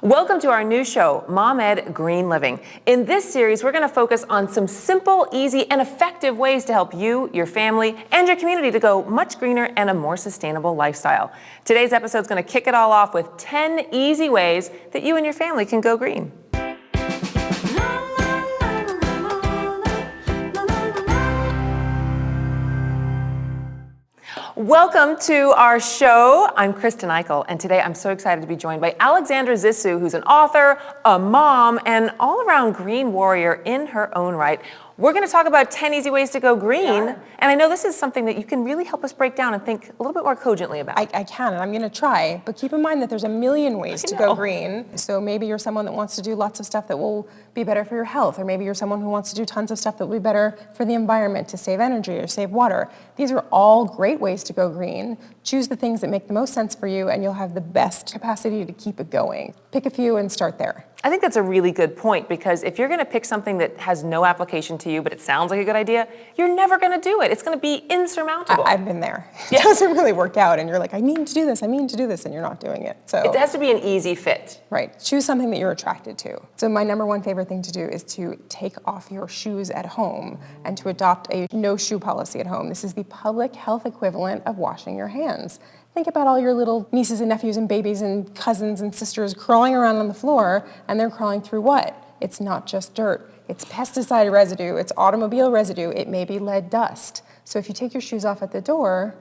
Welcome to our new show, Mom Ed Green Living. In this series, we're going to focus on some simple, easy, and effective ways to help you, your family, and your community to go much greener and a more sustainable lifestyle. Today's episode is going to kick it all off with 10 easy ways that you and your family can go green. Welcome to our show. I'm Kristen, and today I'm so excited to be joined by Alexandra Zissu, who's an author, a mom, and all-around green warrior in her own right. We're going to talk about 10 easy ways to go green, and I know this is something that you can really help us break down and think a little bit more cogently about. I can, and I'm going to try, but keep in mind that there's a million ways to go green. So maybe you're someone that wants to do lots of stuff that will be better for your health, or maybe you're someone who wants to do tons of stuff that will be better for the environment, to save energy or save water. These are all great ways to go green. Choose the things that make the most sense for you, and you'll have the best capacity to keep it going. Pick a few and start there. I think that's a really good point, because if you're going to pick something that has no application to you, but it sounds like a good idea, you're never going to do it. It's going to be insurmountable. I've been there. It doesn't really work out, and you're like, I mean to do this, and you're not doing it. So it has to be an easy fit. Right. Choose something that you're attracted to. So my number one favorite thing to do is to take off your shoes at home and to adopt a no-shoe policy at home. This is the public health equivalent of washing your hands. Think about all your little nieces and nephews and babies and cousins and sisters crawling around on the floor, and they're crawling through what? It's not just dirt. It's pesticide residue, it's automobile residue, it may be lead dust. So if you take your shoes off at the door,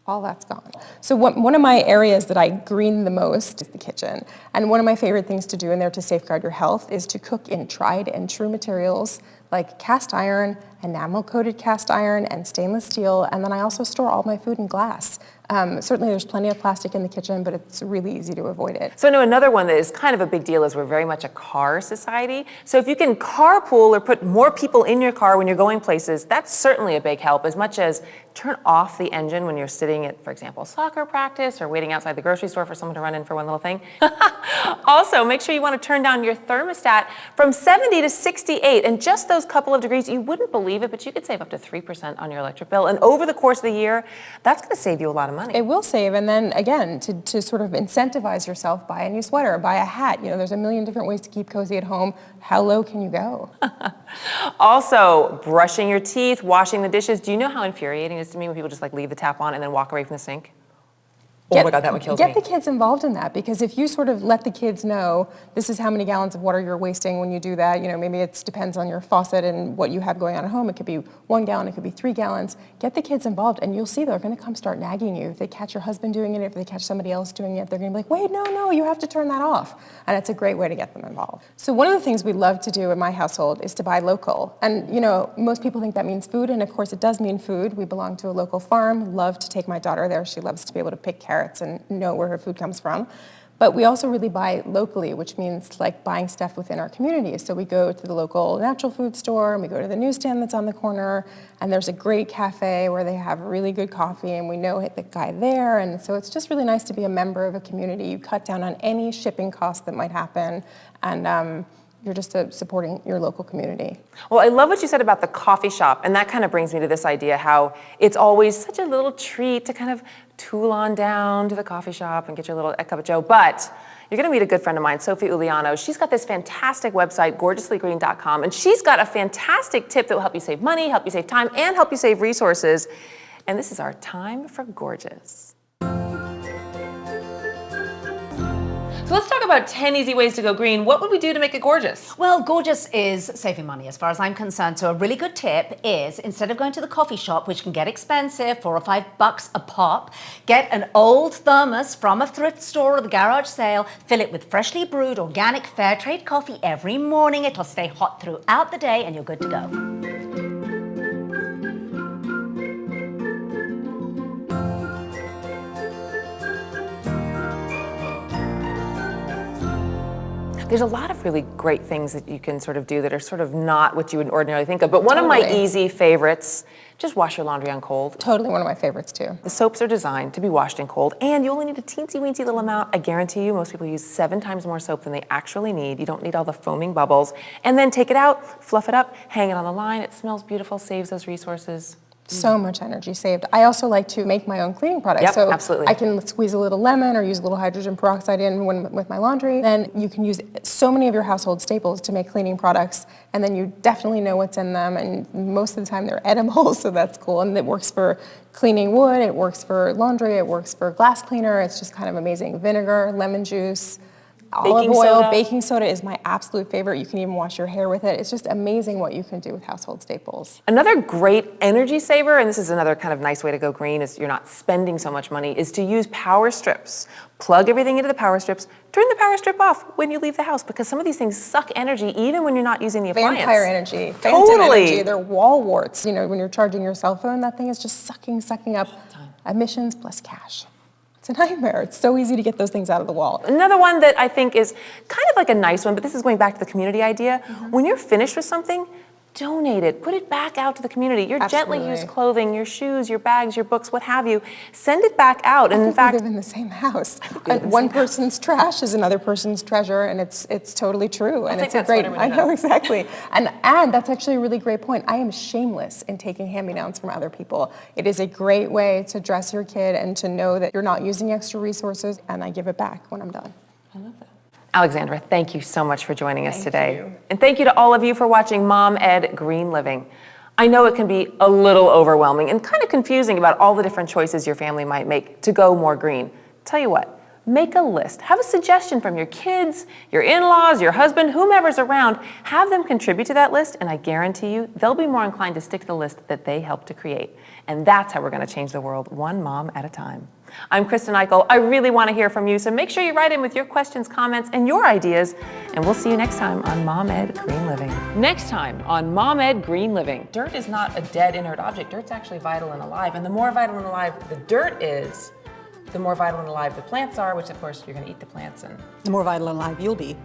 all that's gone. So one of my areas that I green the most is the kitchen. And one of my favorite things to do in there to safeguard your health is to cook in tried and true materials like cast iron, enamel-coated cast iron, and stainless steel. And then I also store all my food in glass. Certainly there's plenty of plastic in the kitchen, but it's really easy to avoid it. So I know another one that is kind of a big deal is we're very much a car society. So if you can carpool or put more people in your car when you're going places, that's certainly a big help, as much as turn off the engine when you're sitting at, for example, soccer practice or waiting outside the grocery store for someone to run in for one little thing. Also, make sure you want to turn down your thermostat from 70 to 68. And just those couple of degrees, you wouldn't believe it, but you could save up to 3% on your electric bill. And over the course of the year, that's going to save you a lot of money. It will save, and then again, to sort of incentivize yourself, buy a new sweater, buy a hat. You know, there's a million different ways to keep cozy at home. How low can you go? Also, brushing your teeth, washing the dishes. Do you know how infuriating it is to me when people just like leave the tap on and then walk away from the sink? Oh my God, that one kills me. Get the kids involved in that, because if you sort of let the kids know this is how many gallons of water you're wasting when you do that, you know, maybe it depends on your faucet and what you have going on at home. It could be 1 gallon, it could be 3 gallons. Get the kids involved, and you'll see they're going to come start nagging you. If they catch your husband doing it, if they catch somebody else doing it, they're going to be like, wait, no, you have to turn that off. And it's a great way to get them involved. So one of the things we love to do in my household is to buy local. And, you know, most people think that means food, and of course it does mean food. We belong to a local farm. Love to take my daughter there. She loves to be able to pick carrots and know where her food comes from. But we also really buy locally, which means like buying stuff within our community. So we go to the local natural food store, and we go to the newsstand that's on the corner, and there's a great cafe where they have really good coffee, and we know the guy there. And so it's just really nice to be a member of a community. You cut down on any shipping cost that might happen, and you're just supporting your local community. Well, I love what you said about the coffee shop, and that kind of brings me to this idea how it's always such a little treat to kind of tool on down to the coffee shop and get your little cup of joe. But you're going to meet a good friend of mine, Sophie Uliano. She's got this fantastic website, gorgeouslygreen.com, and she's got a fantastic tip that will help you save money, help you save time, and help you save resources. And this is our time for gorgeous. So let's talk about 10 easy ways to go green. What would we do to make it gorgeous? Well, gorgeous is saving money as far as I'm concerned. So a really good tip is, instead of going to the coffee shop, which can get expensive, $4 or $5 a pop, get an old thermos from a thrift store or the garage sale, fill it with freshly brewed organic fair trade coffee every morning. It'll stay hot throughout the day and you're good to go. There's a lot of really great things that you can sort of do that are sort of not what you would ordinarily think of. But one of my easy favorites, just wash your laundry on cold. Totally one of my favorites too. The soaps are designed to be washed in cold, and you only need a teensy-weensy little amount. I guarantee you most people use 7 times more soap than they actually need. You don't need all the foaming bubbles. And then take it out, fluff it up, hang it on the line. It smells beautiful, saves those resources. So much energy saved. I also like to make my own cleaning products. Yep, so absolutely. I can squeeze a little lemon or use a little hydrogen peroxide in with my laundry. Then you can use so many of your household staples to make cleaning products, and then you definitely know what's in them, and most of the time they're edible, so that's cool. And it works for cleaning wood, it works for laundry, it works for glass cleaner. It's just kind of amazing. Vinegar, lemon juice, olive oil, baking soda is my absolute favorite. You can even wash your hair with it. It's just amazing what you can do with household staples. Another great energy saver, and this is another kind of nice way to go green, is you're not spending so much money, is to use power strips. Plug everything into the power strips, turn the power strip off when you leave the house, because some of these things suck energy even when you're not using the appliance. Vampire energy, phantom energy, they're wall warts. You know, when you're charging your cell phone, that thing is just sucking up emissions plus cash. It's a nightmare. It's so easy to get those things out of the wall. Another one that I think is kind of like a nice one, but this is going back to the community idea. When you're finished with something, donate it. Put it back out to the community. Your gently used clothing, your shoes, your bags, your books, what have you. Send it back out. And in fact, we live in the same house. One person's trash is another person's treasure, and it's totally true. And it's a great. I know exactly. And that's actually a really great point. I am shameless in taking hand-me-downs from other people. It is a great way to dress your kid and to know that you're not using extra resources. And I give it back when I'm done. I love that. Alexandra, thank you so much for joining us today. And thank you to all of you for watching Mom Ed Green Living. I know it can be a little overwhelming and kind of confusing about all the different choices your family might make to go more green. Tell you what, make a list. Have a suggestion from your kids, your in-laws, your husband, whomever's around. Have them contribute to that list, and I guarantee you they'll be more inclined to stick to the list that they helped to create. And that's how we're going to change the world, one mom at a time. I'm Kristen. I really want to hear from you, so make sure you write in with your questions, comments, and your ideas, and we'll see you next time on Mom Ed Green Living. Next time on Mom Ed Green Living. Dirt is not a dead, inert object. Dirt's actually vital and alive, and the more vital and alive the dirt is, the more vital and alive the plants are, which of course you're going to eat the plants, and The more vital and alive you'll be.